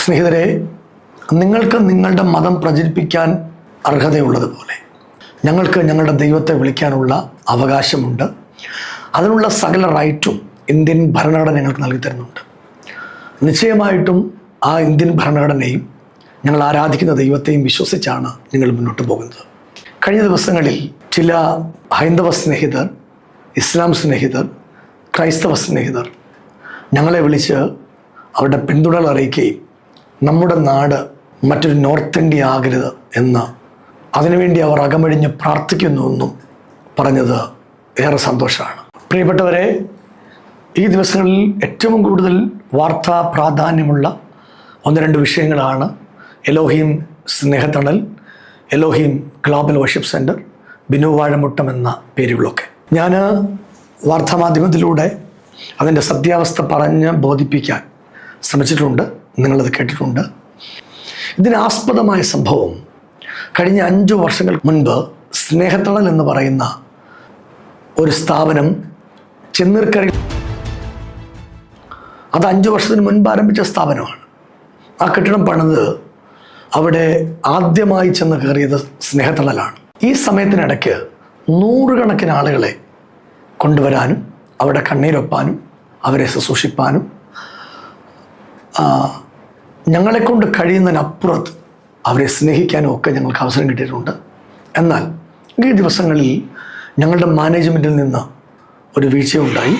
സ്നേഹിതരെ, നിങ്ങൾക്ക് നിങ്ങളുടെ മതം പ്രചരിപ്പിക്കാൻ അർഹതയുള്ളതുപോലെ ഞങ്ങൾക്ക് ഞങ്ങളുടെ ദൈവത്തെ വിളിക്കാനുള്ള അവകാശമുണ്ട്. അതിനുള്ള സകല റൈറ്റും ഇന്ത്യൻ ഭരണഘടന ഞങ്ങൾക്ക് നൽകി തരുന്നുണ്ട്. നിശ്ചയമായിട്ടും ആ ഇന്ത്യൻ ഭരണഘടനയും ഞങ്ങൾ ആരാധിക്കുന്ന ദൈവത്തെയും വിശ്വസിച്ചാണ് ഞങ്ങൾ മുന്നോട്ട് പോകുന്നത്. കഴിഞ്ഞ ദിവസങ്ങളിൽ ചില ഹൈന്ദവ സ്നേഹിതർ, ഇസ്ലാം സ്നേഹിതർ, ക്രൈസ്തവ സ്നേഹിതർ ഞങ്ങളെ വിളിച്ച് അവരുടെ പിന്തുണ അറിയിക്കുകയും നമ്മുടെ നാട് മറ്റൊരു നോർത്ത് ഇന്ത്യ ആകരുത് എന്ന്, അതിനുവേണ്ടി അവർ അകമഴിഞ്ഞ് പ്രാർത്ഥിക്കുന്നുവെന്നും പറഞ്ഞത് ഏറെ സന്തോഷമാണ്. പ്രിയപ്പെട്ടവരെ, ഈ ദിവസങ്ങളിൽ ഏറ്റവും കൂടുതൽ വാർത്താ പ്രാധാന്യമുള്ള ഒന്ന് രണ്ട് വിഷയങ്ങളാണ് എലോഹീം സ്നേഹത്തണൽ, Elohim Global Worship Centre, Binu Vazhamuttam എന്ന പേരുകളൊക്കെ. ഞാൻ വാർത്താമാധ്യമത്തിലൂടെ അതിൻ്റെ സത്യാവസ്ഥ പറഞ്ഞ് ബോധിപ്പിക്കാൻ ശ്രമിച്ചിട്ടുണ്ട്. നിങ്ങളത് കേട്ടിട്ടുണ്ട്. ഇതിനാസ്പദമായ സംഭവം കഴിഞ്ഞ 5 വർഷങ്ങൾക്ക് മുൻപ് സ്നേഹത്തണൽ എന്ന് പറയുന്ന ഒരു സ്ഥാപനം ചെന്നീർക്കരയിൽ, അത് 5 വർഷത്തിന് മുൻപ് ആരംഭിച്ച സ്ഥാപനമാണ്. ആ കെട്ടിടം പണിത് അവിടെ ആദ്യമായി ചെന്ന് കയറിയത് സ്നേഹത്തണലാണ്. ഈ സമയത്തിനിടയ്ക്ക് 100 കണക്കിന് ആളുകളെ കൊണ്ടുവരാനും അവിടെ കണ്ണീരൊപ്പാനും അവരെ ശുശ്രൂഷിപ്പാനും ഞങ്ങളെക്കൊണ്ട് കഴിയുന്നതിനപ്പുറത്ത് അവരെ സ്നേഹിക്കാനും ഒക്കെ ഞങ്ങൾക്ക് അവസരം കിട്ടിയിട്ടുണ്ട്. എന്നാൽ ഈ ദിവസങ്ങളിൽ ഞങ്ങളുടെ മാനേജ്മെൻറ്റിൽ നിന്ന് ഒരു വീഴ്ചയുണ്ടായി.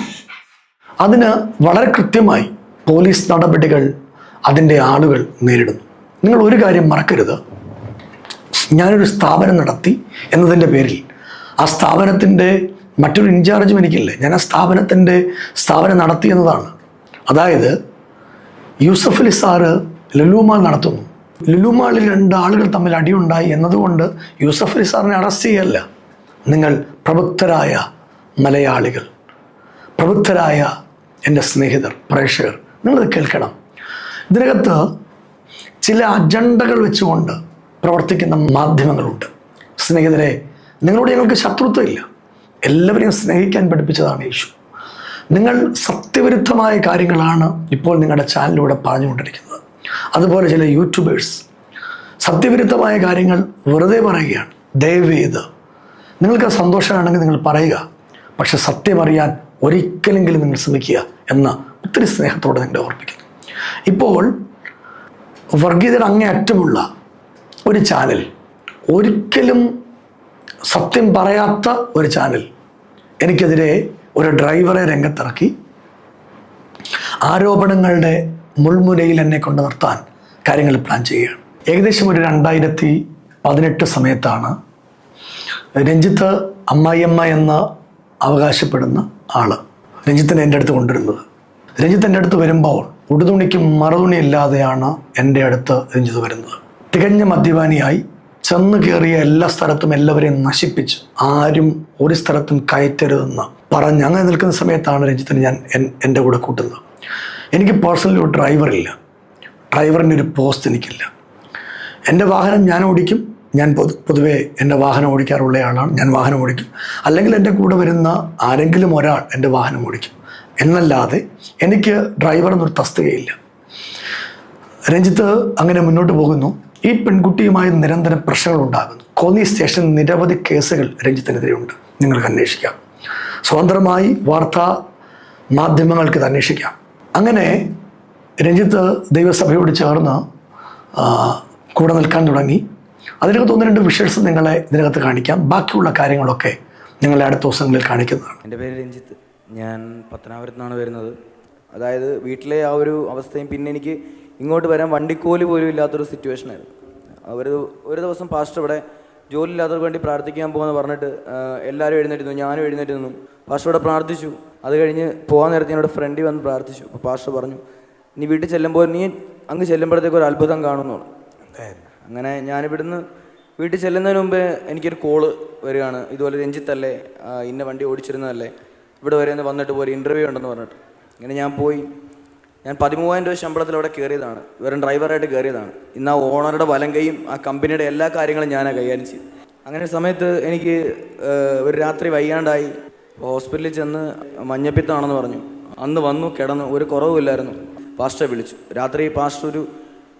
അതിന് വളരെ കൃത്യമായി പോലീസ് നടപടികൾ അതിൻ്റെ ആളുകൾ നേരിടുന്നു. നിങ്ങൾ ഒരു കാര്യം മറക്കരുത്, ഞാനൊരു സ്ഥാപനം നടത്തി എന്നതിൻ്റെ പേരിൽ ആ സ്ഥാപനത്തിൻ്റെ മറ്റൊരു ഇൻചാർജും എനിക്കില്ല. ഞാൻ ആ സ്ഥാപനം നടത്തി എന്നതാണ്. അതായത് യൂസഫ് അലി സാറ് ലുലുമാൾ നടത്തുന്നു. ലുലുമാളിൽ 2 ആളുകൾ തമ്മിൽ അടിയുണ്ടായി എന്നതുകൊണ്ട് യൂസഫ് അലി സാറിനെ അറസ്റ്റ് ചെയ്യല്ല. നിങ്ങൾ പ്രബുദ്ധരായ മലയാളികൾ, പ്രബുദ്ധരായ എൻ്റെ സ്നേഹിതർ, പ്രേക്ഷകർ, നിങ്ങളത് കേൾക്കണം. ഇതിനകത്ത് ചില അജണ്ടകൾ വെച്ചുകൊണ്ട് പ്രവർത്തിക്കുന്ന മാധ്യമങ്ങളുണ്ട്. സ്നേഹിതരെ, നിങ്ങളോട് ഞങ്ങൾക്ക് ശത്രുത്വമില്ല. എല്ലാവരെയും സ്നേഹിക്കാൻ പഠിപ്പിച്ചതാണ് യേശു. നിങ്ങൾ സത്യവിരുദ്ധമായ കാര്യങ്ങളാണ് ഇപ്പോൾ നിങ്ങളുടെ ചാനലിലൂടെ പറഞ്ഞുകൊണ്ടിരിക്കുന്നത്. അതുപോലെ ചില യൂട്യൂബേഴ്സ് സത്യവിരുദ്ധമായ കാര്യങ്ങൾ വെറുതെ പറയുകയാണ്. ദയവേത് നിങ്ങൾക്ക് സന്തോഷമാണെങ്കിൽ നിങ്ങൾ പറയുക, പക്ഷെ സത്യം അറിയാൻ ഒരിക്കലെങ്കിലും നിങ്ങൾ ശ്രമിക്കുക എന്ന് ഒത്തിരി സ്നേഹത്തോടെ നിങ്ങളെ ഓർപ്പിക്കുന്നു. ഇപ്പോൾ വർഗീയതയുടെ അങ്ങേയറ്റമുള്ള ഒരു ചാനൽ, ഒരിക്കലും സത്യം പറയാത്ത ഒരു ചാനൽ എനിക്കെതിരെ ഒരു ഡ്രൈവറെ രംഗത്തിറക്കി ആരോപണങ്ങളുടെ മുൾമുനയിൽ എന്നെ കൊണ്ട് നിർത്താൻ കാര്യങ്ങൾ പ്ലാൻ ചെയ്യുകയാണ്. ഏകദേശം ഒരു 2018 സമയത്താണ് രഞ്ജിത്ത് അമ്മായിയമ്മ എന്ന് അവകാശപ്പെടുന്ന ആൾ രഞ്ജിത്തിനെ എൻ്റെ അടുത്ത് കൊണ്ടുവരുന്നത്. രഞ്ജിത്ത് എൻ്റെ അടുത്ത് വരുമ്പോൾ ഉടുതുണിക്കും മറുതുണി ഇല്ലാതെയാണ് എൻ്റെ അടുത്ത് രഞ്ജിത്ത് വരുന്നത്. തികഞ്ഞ മദ്യപാനിയായി ചെന്ന് കയറിയ എല്ലാ സ്ഥലത്തും എല്ലാവരെയും നശിപ്പിച്ച് ആരും ഒരു സ്ഥലത്തും കയറ്റരുതെന്ന് പറഞ്ഞ് അങ്ങനെ നിൽക്കുന്ന സമയത്താണ് രഞ്ജിത്തിന് ഞാൻ എൻ്റെ കൂടെ കൂട്ടുന്നത്. എനിക്ക് പേഴ്സണലി ഒരു ഡ്രൈവറില്ല, ഡ്രൈവറിൻ്റെ ഒരു പോസ്റ്റ് എനിക്കില്ല. എൻ്റെ വാഹനം ഞാൻ ഓടിക്കും. ഞാൻ പൊതുവേ എൻ്റെ വാഹനം ഓടിക്കാറുള്ള ആളാണ്. ഞാൻ വാഹനം ഓടിക്കും, അല്ലെങ്കിൽ എൻ്റെ കൂടെ വരുന്ന ആരെങ്കിലും ഒരാൾ എൻ്റെ വാഹനം ഓടിക്കും എന്നല്ലാതെ എനിക്ക് ഡ്രൈവർ എന്നൊരു തസ്തികയില്ല. രഞ്ജിത്ത് അങ്ങനെ മുന്നോട്ട് പോകുന്നു. ഈ പെൺകുട്ടിയുമായി നിരന്തരം പ്രശ്നങ്ങൾ ഉണ്ടാകുന്നു. കോന്നി സ്റ്റേഷനിൽ നിരവധി കേസുകൾ രഞ്ജിത്തിനെതിരെയുണ്ട്. നിങ്ങൾക്ക് അന്വേഷിക്കാം. സ്വതന്ത്രമായി വാർത്താ മാധ്യമങ്ങൾക്ക് ഇത് അന്വേഷിക്കാം. അങ്ങനെ രഞ്ജിത്ത് ദൈവസഭയോട് ചേർന്ന് കൂടെ നിൽക്കാൻ തുടങ്ങി. അതിനകത്ത് 1-2 വിഷ്വൽസ് നിങ്ങളെ ഇതിനകത്ത് കാണിക്കാം. ബാക്കിയുള്ള കാര്യങ്ങളൊക്കെ നിങ്ങളെ അടുത്ത ദിവസങ്ങളിൽ കാണിക്കുന്നതാണ്. എൻ്റെ പേര് രഞ്ജിത്ത്. ഞാൻ പത്തനാപുരത്ത് നിന്നാണ് വരുന്നത്. അതായത് വീട്ടിലെ ആ ഒരു അവസ്ഥയും പിന്നെ എനിക്ക് ഇങ്ങോട്ട് വരാൻ വണ്ടിക്കോല് പോലും ഇല്ലാത്തൊരു സിറ്റുവേഷനായിരുന്നു. ഒരു ദിവസം പാസ്റ്റർ ഇവിടെ ജോലി ഇല്ലാത്തവർക്ക് വേണ്ടി പ്രാർത്ഥിക്കാൻ പോകുമെന്ന് പറഞ്ഞിട്ട് എല്ലാവരും എഴുന്നേറ്റിരുന്നു, ഞാനും എഴുന്നേറ്റിരുന്നു. പാസ്റ്റർ ഇവിടെ പ്രാർത്ഥിച്ചു. അത് കഴിഞ്ഞ് പോകാൻ നേരത്തെ എന്നോട് ഫ്രണ്ടിൽ വന്ന് പ്രാർത്ഥിച്ചു. അപ്പോൾ പാസ്റ്റർ പറഞ്ഞു, നീ വീട്ടിൽ ചെല്ലുമ്പോൾ നീ അങ്ങ് ചെല്ലുമ്പോഴത്തേക്ക് ഒരു അത്ഭുതം കാണുന്നു. അങ്ങനെ ഞാനിവിടുന്ന് വീട്ടിൽ ചെല്ലുന്നതിന് മുമ്പേ എനിക്കൊരു കോള് വരികയാണ്. ഇതുപോലെ രഞ്ജിത്തല്ലേ, ഇന്ന വണ്ടി ഓടിച്ചിരുന്നതല്ലേ, ഇവിടെ വരെ ഒന്ന് വന്നിട്ട് പോയി ഇൻ്റർവ്യൂ ഉണ്ടെന്ന് പറഞ്ഞിട്ട്. അങ്ങനെ ഞാൻ പോയി. ഞാൻ 13,000 രൂപ ശമ്പളത്തിൽ അവിടെ കയറിയതാണ്. വെറും ഡ്രൈവറായിട്ട് കയറിയതാണ്. ഇന്ന് ആ ഓണറുടെ വലം കൈയും ആ കമ്പനിയുടെ എല്ലാ കാര്യങ്ങളും ഞാനാണ് കൈകാര്യം ചെയ്തു. അങ്ങനെ സമയത്ത് എനിക്ക് ഒരു രാത്രി വയ്യാണ്ടായി. ഹോസ്പിറ്റലിൽ ചെന്ന് മഞ്ഞപ്പിത്തമാണെന്ന് പറഞ്ഞു. അന്ന് വന്നു, കിടന്നു, ഒരു കുറവുമില്ലായിരുന്നു. പാസ്റ്ററെ വിളിച്ചു. രാത്രി പാസ്റ്റർ ഒരു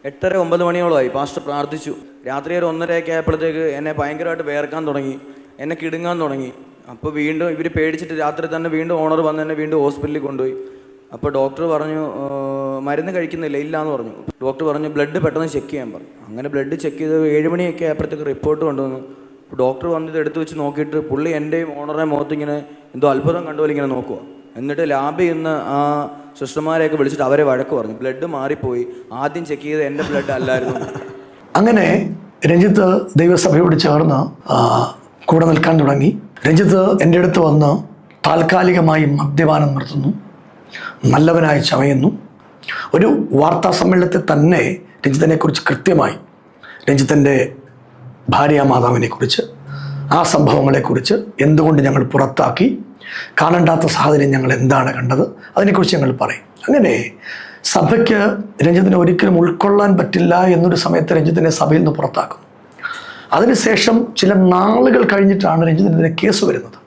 8:30-9 മണിയോളമായി. പാസ്റ്റർ പ്രാർത്ഥിച്ചു. രാത്രി ഒരു 1:30 ആയപ്പോഴത്തേക്ക് എന്നെ ഭയങ്കരമായിട്ട് വേർക്കാൻ തുടങ്ങി, എന്നെ കിടുങ്ങാൻ തുടങ്ങി. അപ്പോൾ വീണ്ടും ഇവർ പേടിച്ചിട്ട് രാത്രി തന്നെ വീണ്ടും ഓണർ വന്ന് എന്നെ വീണ്ടും ഹോസ്പിറ്റലിൽ കൊണ്ടുപോയി. അപ്പോൾ ഡോക്ടർ പറഞ്ഞു മരുന്ന് കഴിക്കുന്നില്ല, ഇല്ല എന്ന് പറഞ്ഞു. ഡോക്ടർ പറഞ്ഞു ബ്ലഡ് പെട്ടെന്ന് ചെക്ക് ചെയ്യാൻ പറഞ്ഞു. അങ്ങനെ ബ്ലഡ് ചെക്ക് ചെയ്ത് 7 മണിയൊക്കെ ആയപ്പോഴത്തേക്ക് റിപ്പോർട്ട് കൊണ്ടുവന്നു. ഡോക്ടർ വന്നിട്ട് എടുത്ത് വെച്ച് നോക്കിയിട്ട് പുള്ളി എൻ്റെയും ഓണറുടെയും മുഖത്ത് ഇങ്ങനെ എന്തോ അത്ഭുതം കണ്ടുപോലെ ഇങ്ങനെ നോക്കുക. എന്നിട്ട് ലാബിൽ നിന്ന് ആ സിസ്റ്റർമാരെയൊക്കെ വിളിച്ചിട്ട് അവരെ വഴക്ക് പറഞ്ഞു. ബ്ലഡ് മാറിപ്പോയി, ആദ്യം ചെക്ക് ചെയ്ത് എൻ്റെ ബ്ലഡ് അല്ലായിരുന്നു. അങ്ങനെ രഞ്ജിത്ത് ദൈവസഭയോട് ചേർന്ന് കൂടെ നിൽക്കാൻ തുടങ്ങി. രഞ്ജിത്ത് എൻ്റെ അടുത്ത് വന്ന് താൽക്കാലികമായി മദ്യപാനം നിർത്തുന്നു, നല്ലവനായി ചമയുന്നു. ഒരു വാർത്താ സമ്മേളനത്തിൽ തന്നെ രഞ്ജിത്തിനെക്കുറിച്ച് കൃത്യമായി രഞ്ജിത്തിൻ്റെ ഭാര്യാമാതാവിനെക്കുറിച്ച്, ആ സംഭവങ്ങളെക്കുറിച്ച്, എന്തുകൊണ്ട് ഞങ്ങൾ പുറത്താക്കി, കാണണ്ടാത്ത സാഹചര്യം ഞങ്ങൾ എന്താണ് കണ്ടത്, അതിനെക്കുറിച്ച് ഞങ്ങൾ പറയും. അങ്ങനെ സഭയ്ക്ക് രഞ്ജിത്തിനെ ഒരിക്കലും ഉൾക്കൊള്ളാൻ പറ്റില്ല എന്നൊരു സമയത്ത് രഞ്ജിത്തിനെ സഭയിൽ നിന്ന് പുറത്താക്കും. അതിനുശേഷം ചില നാളുകൾ കഴിഞ്ഞിട്ടാണ് രഞ്ജിത്തിനെതിരെ കേസ് വരുന്നത്.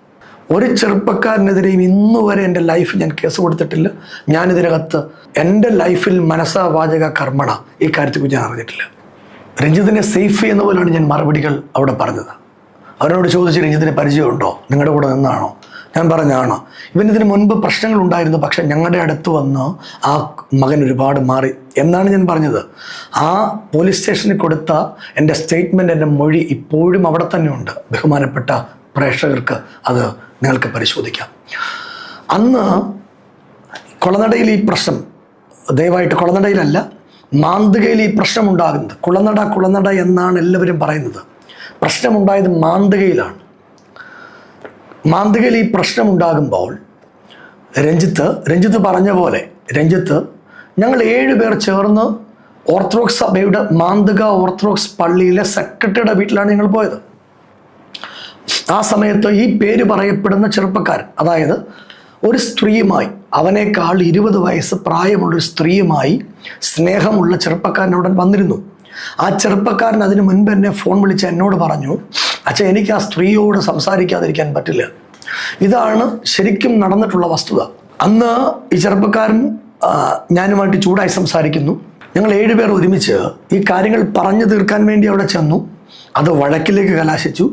ഒരു ചെറുപ്പക്കാരനെതിരെയും ഇന്നു വരെ എൻ്റെ ലൈഫിൽ ഞാൻ കേസ് കൊടുത്തിട്ടില്ല. ഞാനിതിനകത്ത് എൻ്റെ ലൈഫിൽ മനസ്സാ വാചക കർമ്മണ ഈ കാര്യത്തെക്കുറിച്ച് ഞാൻ അറിഞ്ഞിട്ടില്ല. രഞ്ജിത്തിനെ സേഫ് ചെയ്യുന്ന പോലെയാണ് ഞാൻ മറുപടികൾ അവിടെ പറഞ്ഞത്. അവരോട് ചോദിച്ച് രഞ്ജിത്തിന് പരിചയമുണ്ടോ, നിങ്ങളുടെ കൂടെ നിന്നാണോ? ഞാൻ പറഞ്ഞാണോ. ഇവനിതിന് മുൻപ് പ്രശ്നങ്ങളുണ്ടായിരുന്നു, പക്ഷെ ഞങ്ങളുടെ അടുത്ത് വന്ന് ആ മകൻ ഒരുപാട് മാറി എന്നാണ് ഞാൻ പറഞ്ഞത്. ആ പോലീസ് സ്റ്റേഷനിൽ കൊടുത്ത എൻ്റെ സ്റ്റേറ്റ്മെൻറ്റ്, എൻ്റെ മൊഴി ഇപ്പോഴും അവിടെ തന്നെ ഉണ്ട്. ബഹുമാനപ്പെട്ട പ്രേക്ഷകർക്ക് അത് നിങ്ങൾക്ക് പരിശോധിക്കാം. അന്ന് കുളനടയിൽ ഈ പ്രശ്നം, ദയവായിട്ട് കുളനടയിലല്ല മാന്തകയിൽ ഈ പ്രശ്നമുണ്ടാകുന്നത്. കുളനട എന്നാണ് എല്ലാവരും പറയുന്നത്. പ്രശ്നമുണ്ടായത് മാന്തകയിലാണ്. മാന്തകയിൽ ഈ പ്രശ്നമുണ്ടാകുമ്പോൾ രഞ്ജിത്ത് പറഞ്ഞ പോലെ ഞങ്ങൾ 7 പേർ ചേർന്ന് ഓർത്തഡോക്സ് സഭയുടെ മാന്തക ഓർത്തഡോക്സ് പള്ളിയിലെ സെക്രട്ടറിയുടെ വീട്ടിലാണ് ഞങ്ങൾ പോയത്. ആ സമയത്ത് ഈ പേര് പറയപ്പെടുന്ന ചെറുപ്പക്കാരൻ, അതായത് ഒരു സ്ത്രീയുമായി, അവനേക്കാൾ 20 വയസ്സ് പ്രായമുള്ളൊരു സ്ത്രീയുമായി സ്നേഹമുള്ള ചെറുപ്പക്കാരനോട് വന്നിരുന്നു. ആ ചെറുപ്പക്കാരൻ അതിന് മുൻപ് എന്നെ ഫോൺ വിളിച്ച് എന്നോട് പറഞ്ഞു, അച്ഛാ എനിക്ക് ആ സ്ത്രീയോട് സംസാരിക്കാതിരിക്കാൻ പറ്റില്ല. ഇതാണ് ശരിക്കും നടന്നിട്ടുള്ള വസ്തുത. അന്ന് ഈ ചെറുപ്പക്കാരൻ ഞാനുമായിട്ട് ചൂടായി സംസാരിക്കുന്നു. ഞങ്ങൾ 7 പേർ ഒരുമിച്ച് ഈ കാര്യങ്ങൾ പറഞ്ഞു തീർക്കാൻ വേണ്ടി അവിടെ ചെന്നു. അത് വഴക്കിലേക്ക് കലാശിച്ചു.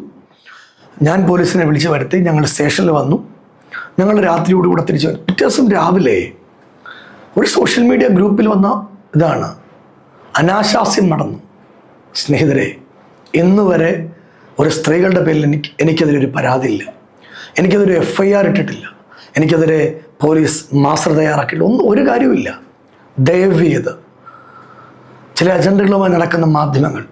ഞാൻ പോലീസിനെ വിളിച്ചു വരുത്തി. ഞങ്ങൾ സ്റ്റേഷനിൽ വന്നു. ഞങ്ങൾ രാത്രിയോടുകൂടെ തിരിച്ചു വന്നു. പിറ്റേ ദിവസം രാവിലെ ഒരു സോഷ്യൽ മീഡിയ ഗ്രൂപ്പിൽ വന്ന ഇതാണ്, അനാശാസ്യം നടന്നു. സ്നേഹിതരെ, ഇന്നുവരെ ഒരു സ്ത്രീകളുടെ പേരിൽ എനിക്കെതിരെ ഒരു പരാതിയില്ല. എനിക്കതൊരു FIR ഇട്ടിട്ടില്ല. എനിക്കെതിരെ പോലീസ് മാസ്റ്റർ തയ്യാറാക്കിയില്ല. ഒരു കാര്യമില്ല. ദയവ് ചെയ്ത് ചില അജണ്ടകളുമായി നടക്കുന്ന മാധ്യമങ്ങൾ,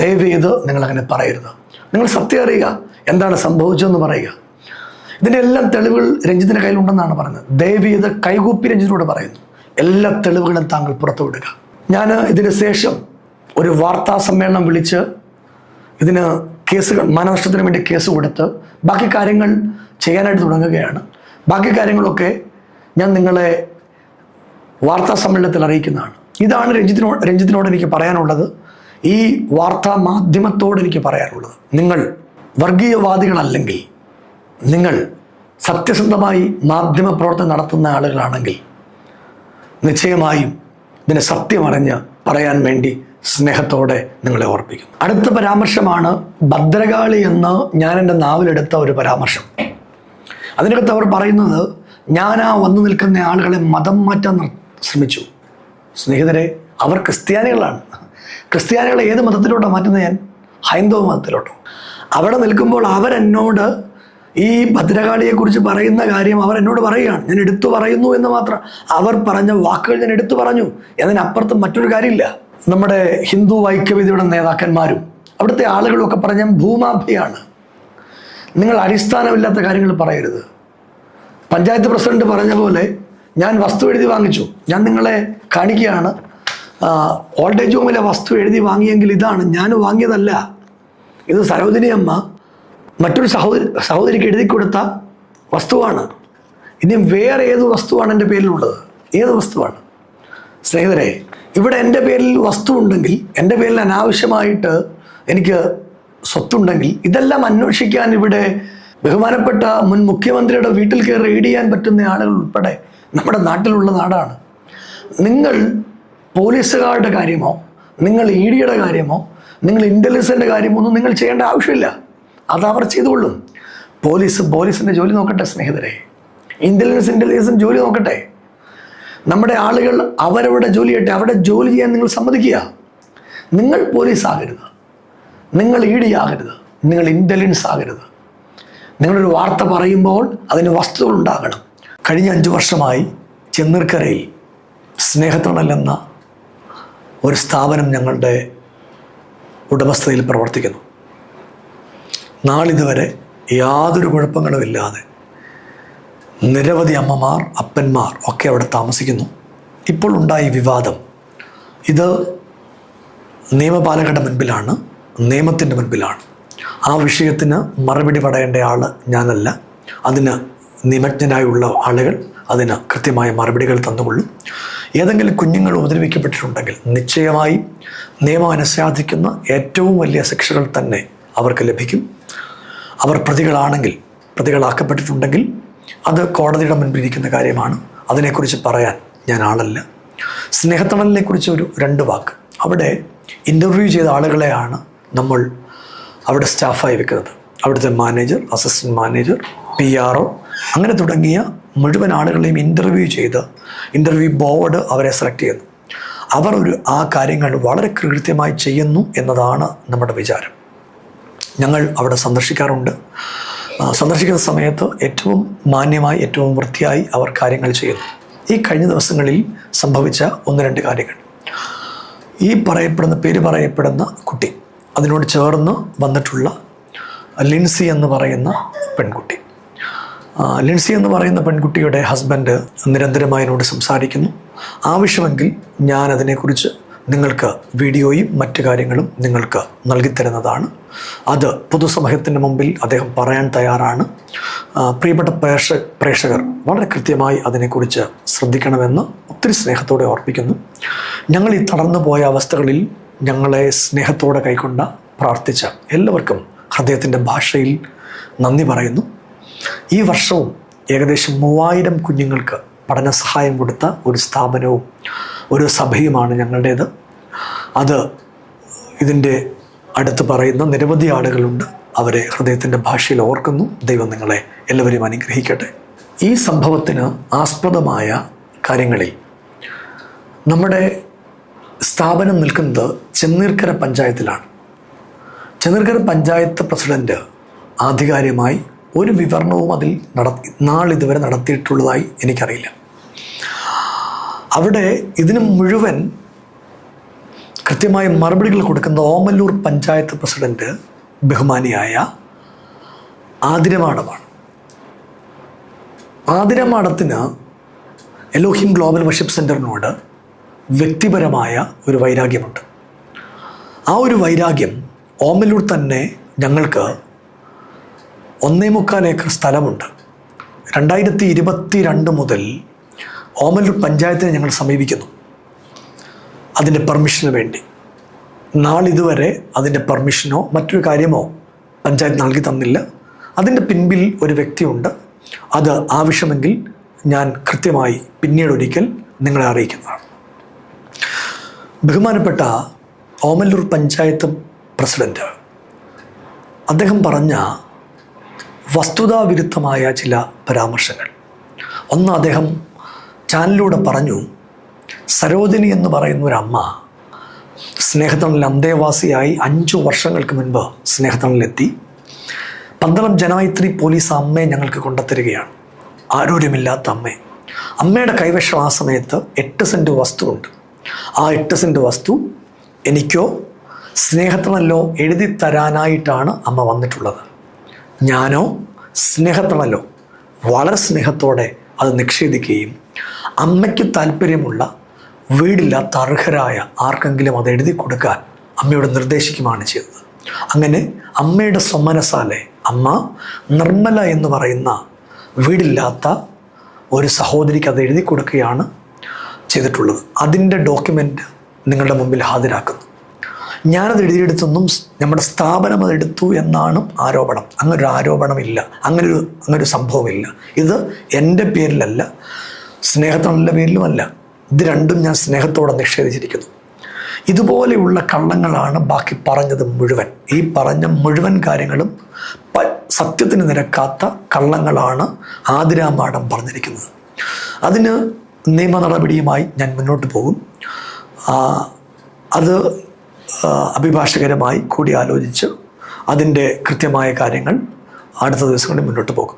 ദയവ് ചെയ്ത് നിങ്ങളങ്ങനെ പറയരുത്. നിങ്ങൾ സത്യം അറിയുക, എന്താണ് സംഭവിച്ചതെന്ന് പറയുക. ഇതിൻ്റെ എല്ലാം തെളിവുകൾ രഞ്ജിത്തിൻ്റെ കയ്യിലുണ്ടെന്നാണ് പറഞ്ഞത്. ദയവ് ചെയ്ത് കൈകൂപ്പി രഞ്ജിത്തിനോട് പറയുന്നു, എല്ലാ തെളിവുകളും താങ്കൾ പുറത്തുവിടുക. ഞാൻ ഇതിന് ശേഷം ഒരു വാർത്താ സമ്മേളനം വിളിച്ച് ഇതിന് കേസുകൾ, മാനനഷ്ടത്തിന് വേണ്ടി കേസ് കൊടുത്ത് ബാക്കി കാര്യങ്ങൾ ചെയ്യാനായിട്ട് തുടങ്ങുകയാണ്. ബാക്കി കാര്യങ്ങളൊക്കെ ഞാൻ നിങ്ങളെ വാർത്താ സമ്മേളനത്തിൽ അറിയിക്കുന്നതാണ്. ഇതാണ് രഞ്ജിത്തിനോട് എനിക്ക് പറയാനുള്ളത്. ഈ വാർത്താ മാധ്യമത്തോട് എനിക്ക് പറയാനുള്ളത്, നിങ്ങൾ വർഗീയവാദികളല്ലെങ്കിൽ, നിങ്ങൾ സത്യസന്ധമായി മാധ്യമ പ്രവർത്തനം നടത്തുന്ന ആളുകളാണെങ്കിൽ നിശ്ചയമായും ഇതിനെ സത്യമറിഞ്ഞ് പറയാൻ വേണ്ടി സ്നേഹത്തോടെ നിങ്ങളെ ഓർപ്പിക്കും. അടുത്ത പരാമർശമാണ് ഭദ്രകാളി എന്ന് ഞാൻ എൻ്റെ നാവിലെടുത്ത ഒരു പരാമർശം. അതിനകത്ത് അവർ പറയുന്നത്, ഞാൻ ആ വന്നു നിൽക്കുന്ന ആളുകളെ മതം മാറ്റാൻ ശ്രമിച്ചു. സ്നേഹിതരെ, അവർ ക്രിസ്ത്യാനികളാണ്. ക്രിസ്ത്യാനികളെ ഏത് മതത്തിലോട്ടാണ് മാറ്റുന്നത്? ഞാൻ ഹൈന്ദവ മതത്തിലോട്ടോ. അവിടെ നിൽക്കുമ്പോൾ അവരെന്നോട് ഈ ഭദ്രകാളിയെക്കുറിച്ച് പറയുന്ന കാര്യം അവരെന്നോട് പറയുകയാണ്. ഞാൻ എടുത്തു പറയുന്നു എന്ന് മാത്രം. അവർ പറഞ്ഞ വാക്കുകൾ ഞാൻ എടുത്തു പറഞ്ഞു. അതിനപ്പുറത്ത് മറ്റൊരു കാര്യമില്ല. നമ്മുടെ ഹിന്ദു ഐക്യവേദിയുടെ നേതാക്കന്മാരും അവിടുത്തെ ആളുകളും ഒക്കെ പറഞ്ഞ ഭൂമാഫിയാണ്. നിങ്ങൾ അടിസ്ഥാനമില്ലാത്ത കാര്യങ്ങൾ പറയരുത്. പഞ്ചായത്ത് പ്രസിഡന്റ് പറഞ്ഞ പോലെ ഞാൻ വസ്തു എഴുതി വാങ്ങിച്ചു. ഞാൻ നിങ്ങളെ കാണിക്കുകയാണ്. ഓൾഡ് ഏജ് ഹോമിലെ വസ്തു എഴുതി വാങ്ങിയെങ്കിൽ ഇതാണ്, ഞാൻ വാങ്ങിയതല്ല. ഇത് സരോജിനി അമ്മ മറ്റൊരു സഹോദരിക്ക് എഴുതി കൊടുത്ത വസ്തുവാണ്. ഇനി വേറെ ഏത് വസ്തുവാണ് എൻ്റെ പേരിലുള്ളത്? ഏത് വസ്തുവാണ്? സ്നേഹിതരെ, ഇവിടെ എൻ്റെ പേരിൽ വസ്തു ഉണ്ടെങ്കിൽ, എൻ്റെ പേരിൽ അനാവശ്യമായിട്ട് എനിക്ക് സ്വത്തുണ്ടെങ്കിൽ, ഇതെല്ലാം അന്വേഷിക്കാൻ ഇവിടെ ബഹുമാനപ്പെട്ട മുൻ മുഖ്യമന്ത്രിയുടെ വീട്ടിൽ കയറി റെയ്ഡ് ചെയ്യാൻ പറ്റുന്ന ആളുകൾ ഉൾപ്പെടെ നമ്മുടെ നാട്ടിലുള്ള നാടാണ്. നിങ്ങൾ പോലീസുകാരുടെ കാര്യമോ നിങ്ങൾ ഇ ഡിയുടെ കാര്യമോ നിങ്ങൾ ഇൻ്റലിജൻസിൻ്റെ കാര്യമോ ഒന്നും നിങ്ങൾ ചെയ്യേണ്ട ആവശ്യമില്ല. അതവർ ചെയ്തുകൊള്ളും. പോലീസിൻ്റെ ജോലി നോക്കട്ടെ സ്നേഹിതരെ. ഇൻ്റലിജൻസ് ജോലി നോക്കട്ടെ. നമ്മുടെ ആളുകൾ അവരവരുടെ ജോലി ചെയ്യട്ടെ. അവിടെ ജോലി ചെയ്യാൻ നിങ്ങൾ സമ്മതിക്കുക. നിങ്ങൾ പോലീസ് ആകരുത്, നിങ്ങൾ ഇ ഡി ആകരുത്, നിങ്ങൾ ഇൻ്റലിജൻസ് ആകരുത്. നിങ്ങളൊരു വാർത്ത പറയുമ്പോൾ അതിന് വസ്തുതകൾ ഉണ്ടാകണം. കഴിഞ്ഞ 5 വർഷമായി ചെന്നീർക്കരയിൽ സ്നേഹത്തണൽ എന്ന ഒരു സ്ഥാപനം ഞങ്ങളുടെ ഉടമസ്ഥതയിൽ പ്രവർത്തിക്കുന്നു. നാളിതുവരെ യാതൊരു കുഴപ്പങ്ങളുമില്ലാതെ നിരവധി അമ്മമാർ, അപ്പന്മാർ ഒക്കെ അവിടെ താമസിക്കുന്നു. ഇപ്പോൾ ഉണ്ടായ വിവാദം ഇത് നിയമപാലകരുടെ മുൻപിലാണ്, നിയമത്തിൻ്റെ മുൻപിലാണ്. ആ വിഷയത്തിന് മറുപടി പറയേണ്ട ആൾ ഞാനല്ല. അതിന് നിമജ്ഞനായുള്ള ആളുകൾ അതിന് കൃത്യമായ മറുപടികൾ തന്നുകൊള്ളും. ഏതെങ്കിലും കുഞ്ഞുങ്ങൾ ഉപദ്രവിക്കപ്പെട്ടിട്ടുണ്ടെങ്കിൽ നിശ്ചയമായും നിയമം അനുശാസിക്കുന്ന ഏറ്റവും വലിയ ശിക്ഷകൾ തന്നെ അവർക്ക് ലഭിക്കും. അവർ പ്രതികളാക്കപ്പെട്ടിട്ടുണ്ടെങ്കിൽ അത് കോടതിയുടെ മുൻപിരിക്കുന്ന കാര്യമാണ്. അതിനെക്കുറിച്ച് പറയാൻ ഞാൻ ആളല്ല. സ്നേഹത്തണലിനെക്കുറിച്ച് 2 വാക്ക്. അവിടെ ഇൻ്റർവ്യൂ ചെയ്ത ആളുകളെയാണ് നമ്മൾ അവിടെ സ്റ്റാഫായി വെക്കുന്നത്. അവിടുത്തെ മാനേജർ, അസിസ്റ്റൻറ്റ് മാനേജർ, PRO അങ്ങനെ തുടങ്ങിയ മുഴുവൻ ആളുകളെയും ഇൻ്റർവ്യൂ ചെയ്ത് ഇൻ്റർവ്യൂ ബോർഡ് അവരെ സെലക്ട് ചെയ്യുന്നു. അവർ ആ കാര്യങ്ങൾ വളരെ കൃത്യമായി ചെയ്യുന്നു എന്നതാണ് നമ്മുടെ വിചാരം. ഞങ്ങൾ അവിടെ സന്ദർശിക്കാറുണ്ട്. സന്ദർശിക്കുന്ന സമയത്ത് ഏറ്റവും മാന്യമായി, ഏറ്റവും വൃത്തിയായി അവർ കാര്യങ്ങൾ ചെയ്യുന്നു. ഈ കഴിഞ്ഞ ദിവസങ്ങളിൽ സംഭവിച്ച 1-2 കാര്യങ്ങൾ. പേര് പറയപ്പെടുന്ന കുട്ടി, അതിനോട് ചേർന്ന് വന്നിട്ടുള്ള ലിൻസി എന്ന് പറയുന്ന പെൺകുട്ടി. ലിൻസി എന്ന് പറയുന്ന പെൺകുട്ടിയുടെ ഹസ്ബൻഡ് നിരന്തരമായി എന്നോട് സംസാരിക്കുന്നു. ആവശ്യമെങ്കിൽ ഞാൻ അതിനെക്കുറിച്ച് നിങ്ങൾക്ക് വീഡിയോയും മറ്റു കാര്യങ്ങളും നിങ്ങൾക്ക് നൽകിത്തരുന്നതാണ്. അത് പൊതുസമൂഹത്തിൻ്റെ മുമ്പിൽ അദ്ദേഹം പറയാൻ തയ്യാറാണ്. പ്രിയപ്പെട്ട പ്രേക്ഷകർ വളരെ കൃത്യമായി അതിനെക്കുറിച്ച് ശ്രദ്ധിക്കണമെന്ന് ഒത്തിരി സ്നേഹത്തോടെ ഓർപ്പിക്കുന്നു. ഞങ്ങൾ ഈ തളർന്നു പോയ അവസ്ഥകളിൽ ഞങ്ങളെ സ്നേഹത്തോടെ കൈക്കൊണ്ട പ്രാർത്ഥിച്ച എല്ലാവർക്കും ഹൃദയത്തിൻ്റെ ഭാഷയിൽ നന്ദി പറയുന്നു. ഈ വർഷവും ഏകദേശം 3000 കുഞ്ഞുങ്ങൾക്ക് പഠന സഹായം കൊടുത്ത ഒരു സ്ഥാപനവും ഒരു സഭയുമാണ് ഞങ്ങളുടേത്. അത് ഇതിൻ്റെ അടുത്ത് പറയുന്ന നിരവധി ആളുകളുണ്ട്. അവരെ ഹൃദയത്തിൻ്റെ ഭാഷയിൽ ഓർക്കുന്നു. ദൈവം നിങ്ങളെ എല്ലാവരെയും അനുഗ്രഹിക്കട്ടെ. ഈ സംഭവത്തിന് ആസ്പദമായ കാര്യങ്ങളിൽ നമ്മുടെ സ്ഥാപനം നിൽക്കുന്നത് ചെന്നീർക്കര പഞ്ചായത്തിലാണ്. ചെന്നീർക്കര പഞ്ചായത്ത് പ്രസിഡന്റ് ആധികാരികമായി ഒരു വിവരണവും അതിൽ നാളിതുവരെ നടത്തിയിട്ടുള്ളതായി എനിക്കറിയില്ല. അവിടെ ഇതിന് മുഴുവൻ കൃത്യമായ മറുപടികൾ കൊടുക്കുന്ന ഓമല്ലൂർ പഞ്ചായത്ത് പ്രസിഡന്റ് ബഹുമാനിയായ ആതിരമാടമാണ്. ആതിരമാടത്തിന് എലോഹിം ഗ്ലോബൽ വർഷിപ്പ് സെൻറ്ററിനോട് വ്യക്തിപരമായ ഒരു വൈരാഗ്യമുണ്ട്. ആ ഒരു വൈരാഗ്യം ഓമല്ലൂർ തന്നെ ഞങ്ങൾക്ക് 1.25 ഏക്കർ സ്ഥലമുണ്ട്. 2022 മുതൽ ഓമല്ലൂർ പഞ്ചായത്തിനെ ഞങ്ങൾ സമീപിക്കുന്നു അതിൻ്റെ പെർമിഷന് വേണ്ടി. നാളിതുവരെ അതിൻ്റെ പെർമിഷനോ മറ്റൊരു കാര്യമോ പഞ്ചായത്ത് നൽകി തന്നില്ല. അതിൻ്റെ പിൻപിൽ ഒരു വ്യക്തിയുണ്ട്. അത് ആവശ്യമെങ്കിൽ ഞാൻ കൃത്യമായി പിന്നീടൊരിക്കൽ നിങ്ങളെ അറിയിക്കുന്നതാണ്. ബഹുമാനപ്പെട്ട ഓമല്ലൂർ പഞ്ചായത്ത് പ്രസിഡന്റ് അദ്ദേഹം പറഞ്ഞ വസ്തുതാവിരുദ്ധമായ ചില പരാമർശങ്ങൾ. ഒന്ന്, അദ്ദേഹം ചാനലിലൂടെ പറഞ്ഞു, സരോജിനി എന്ന് പറയുന്ന ഒരമ്മ സ്നേഹത്തണലിൽ അന്തേവാസിയായി 5 വർഷങ്ങൾക്ക് മുൻപ് സ്നേഹത്തണലിലെത്തി. 12 ജനമൈത്രി പോലീസ് അമ്മയെ ഞങ്ങൾക്ക് കൊണ്ടുത്തരികയാണ്. ആരോഗ്യമില്ലാത്ത അമ്മയുടെ കൈവശം ആ സമയത്ത് 8 സെൻറ്റ് വസ്തുവുണ്ട്. ആ 8 സെൻറ്റ് വസ്തു എനിക്കോ സ്നേഹത്തണലോ എഴുതി തരാനായിട്ടാണ് അമ്മ വന്നിട്ടുള്ളത്. ഞാനോ സ്നേഹത്തണലോ വളരെ സ്നേഹത്തോടെ അത് നിഷേധിക്കുകയും അമ്മയ്ക്ക് താല്പര്യമുള്ള വീടില്ലാത്ത അർഹരായ ആർക്കെങ്കിലും അത് എഴുതി കൊടുക്കാൻ അമ്മയോട് നിർദ്ദേശിക്കുകയാണ് ചെയ്തത്. അങ്ങനെ അമ്മയുടെ സ്വമനസാലെ അമ്മ നിർമ്മല എന്ന് പറയുന്ന വീടില്ലാത്ത ഒരു സഹോദരിക്ക് അത് എഴുതി കൊടുക്കുകയാണ് ചെയ്തിട്ടുള്ളത്. അതിൻ്റെ ഡോക്യുമെൻ്റ് നിങ്ങളുടെ മുമ്പിൽ ഹാജരാക്കുന്നു. ഞാനത് എഴുതിയെടുത്തൊന്നും നമ്മുടെ സ്ഥാപനം അതെടുത്തു എന്നാണ് ആരോപണം. അങ്ങനൊരു ആരോപണമില്ല, അങ്ങനൊരു സംഭവമില്ല. ഇത് എൻ്റെ പേരിലല്ല, സ്നേഹത്തണലിൻ്റെ പേരിലുമല്ല. ഇത് രണ്ടും ഞാൻ സ്നേഹത്തോടെ നിഷേധിച്ചിരിക്കുന്നു. ഇതുപോലെയുള്ള കള്ളങ്ങളാണ് ബാക്കി പറഞ്ഞത് മുഴുവൻ. ഈ പറഞ്ഞ മുഴുവൻ കാര്യങ്ങളും സത്യത്തിന് നിരക്കാത്ത കള്ളങ്ങളാണ് ആതിര മാഡം പറഞ്ഞിരിക്കുന്നത്. അതിന് നിയമ നടപടിയുമായി ഞാൻ മുന്നോട്ട് പോകും. അത് അഭിഭാഷകരുമായി കൂടിയാലോചിച്ച് അതിൻ്റെ കൃത്യമായ കാര്യങ്ങൾ അടുത്ത ദിവസങ്ങളിൽ മുന്നോട്ട് പോകും.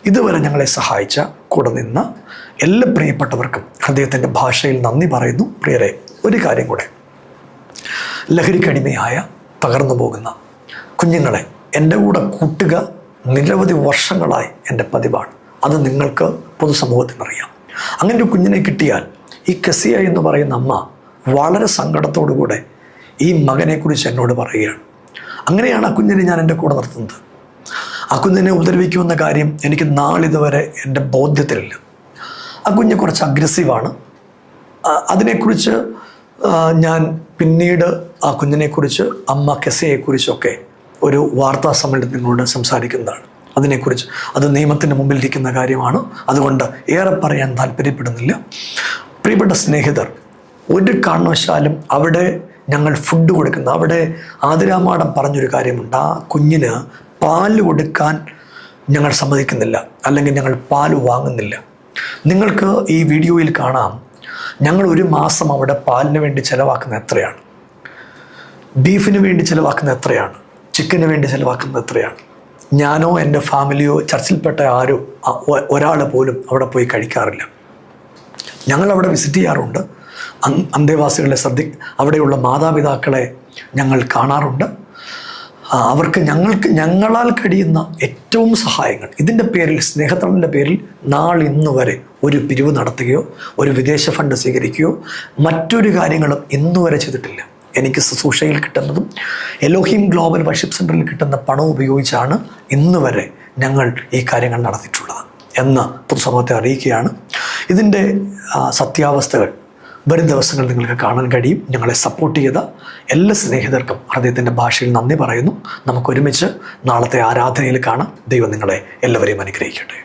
ഇതുവരെ ഞങ്ങളെ സഹായിച്ച കൂടെ നിന്ന എല്ലാ പ്രിയപ്പെട്ടവർക്കും ഹൃദയത്തിൻ്റെ ഭാഷയിൽ നന്ദി പറയുന്നു. പ്രിയരെ, ഒരു കാര്യം കൂടെ, ലഹരിക്കടിമയായ തകർന്നു പോകുന്ന കുഞ്ഞുങ്ങളെ എൻ്റെ കൂടെ കൂട്ടുക നിരവധി വർഷങ്ങളായി എൻ്റെ പതിവാണ്. അത് നിങ്ങൾക്ക് പൊതുസമൂഹത്തിനറിയാം. അങ്ങനെ ഒരു കുഞ്ഞിനെ കിട്ടിയാൽ ഈ കസിയ എന്ന് പറയുന്ന അമ്മ വളരെ സങ്കടത്തോടുകൂടെ ഈ മകനെക്കുറിച്ച് എന്നോട് പറയുകയാണ്. അങ്ങനെയാണ് ആ കുഞ്ഞിനെ ഞാൻ എൻ്റെ കൂടെ നിർത്തുന്നത്. ആ കുഞ്ഞിനെ ഉപദ്രവിക്കുമെന്ന കാര്യം എനിക്ക് നാളിതുവരെ എൻ്റെ ബോധ്യത്തിലില്ല. ആ കുഞ്ഞ് കുറച്ച് അഗ്രസീവാണ്. അതിനെക്കുറിച്ച് ഞാൻ പിന്നീട് ആ കുഞ്ഞിനെക്കുറിച്ച്, അമ്മ കെസയെക്കുറിച്ചൊക്കെ ഒരു വാർത്താ സമ്മേളനത്തിൽ നിങ്ങളോട് സംസാരിക്കുന്നതാണ്. അതിനെക്കുറിച്ച് അത് നിയമത്തിൻ്റെ മുമ്പിലിരിക്കുന്ന കാര്യമാണ്. അതുകൊണ്ട് ഏറെ പറയാൻ താല്പര്യപ്പെടുന്നില്ല. പ്രിയപ്പെട്ട സ്നേഹിതർ, ഒരു കാരണവശാലും അവിടെ ഞങ്ങൾ ഫുഡ് കൊടുക്കുന്ന, അവിടെ ആതിരാമാടം പറഞ്ഞൊരു കാര്യമുണ്ട്. ആ കുഞ്ഞിന് പാല് കൊടുക്കാൻ ഞങ്ങൾ സമ്മതിക്കുന്നില്ല, അല്ലെങ്കിൽ ഞങ്ങൾ പാല് വാങ്ങുന്നില്ല. നിങ്ങൾക്ക് ഈ വീഡിയോയിൽ കാണാം, ഞങ്ങൾ ഒരു മാസം അവിടെ പാലിന് വേണ്ടി ചിലവാക്കുന്ന എത്രയാണ്, ബീഫിന് വേണ്ടി ചിലവാക്കുന്ന എത്രയാണ്, ചിക്കന് വേണ്ടി ചിലവാക്കുന്നത് എത്രയാണ്. ഞാനോ എൻ്റെ ഫാമിലിയോ ചർച്ചിൽപ്പെട്ട ആരോ ഒരാൾ പോലും അവിടെ പോയി കഴിക്കാറില്ല. ഞങ്ങളവിടെ വിസിറ്റ് ചെയ്യാറുണ്ട്. അന്തേവാസികളെ അവിടെയുള്ള മാതാപിതാക്കളെ ഞങ്ങൾ കാണാറുണ്ട്. അവർക്ക് ഞങ്ങളാൽ കഴിയുന്ന ഏറ്റവും സഹായങ്ങൾ, ഇതിൻ്റെ പേരിൽ, സ്നേഹത്തിൻ്റെ പേരിൽ നാളിന്ന് വരെ ഒരു പിരിവ് നടത്തുകയോ ഒരു വിദേശ ഫണ്ട് സ്വീകരിക്കുകയോ മറ്റൊരു കാര്യങ്ങളും ഇന്നുവരെ ചെയ്തിട്ടില്ല. എനിക്ക് ശുശ്രൂഷയിൽ കിട്ടുന്നതും എലോഹിം ഗ്ലോബൽ വർഷിപ്പ് സെൻ്ററിൽ കിട്ടുന്ന പണം ഉപയോഗിച്ചാണ് ഇന്ന് വരെ ഞങ്ങൾ ഈ കാര്യങ്ങൾ നടത്തിയിട്ടുള്ളത് എന്ന് പൊതുസമൂഹത്തെ അറിയിക്കുകയാണ്. ഇതിൻ്റെ സത്യാവസ്ഥകൾ വരും ദിവസങ്ങളിൽ നിങ്ങൾക്ക് കാണാൻ കഴിയും. ഞങ്ങളെ സപ്പോർട്ട് ചെയ്ത എല്ലാ സ്നേഹിതർക്കും ഹൃദയത്തിൻ്റെ ഭാഷയിൽ നന്ദി പറയുന്നു. നമുക്കൊരുമിച്ച് നാളത്തെ ആരാധനയിൽ കാണാം. ദൈവം നിങ്ങളെ എല്ലാവരെയും അനുഗ്രഹിക്കട്ടെ.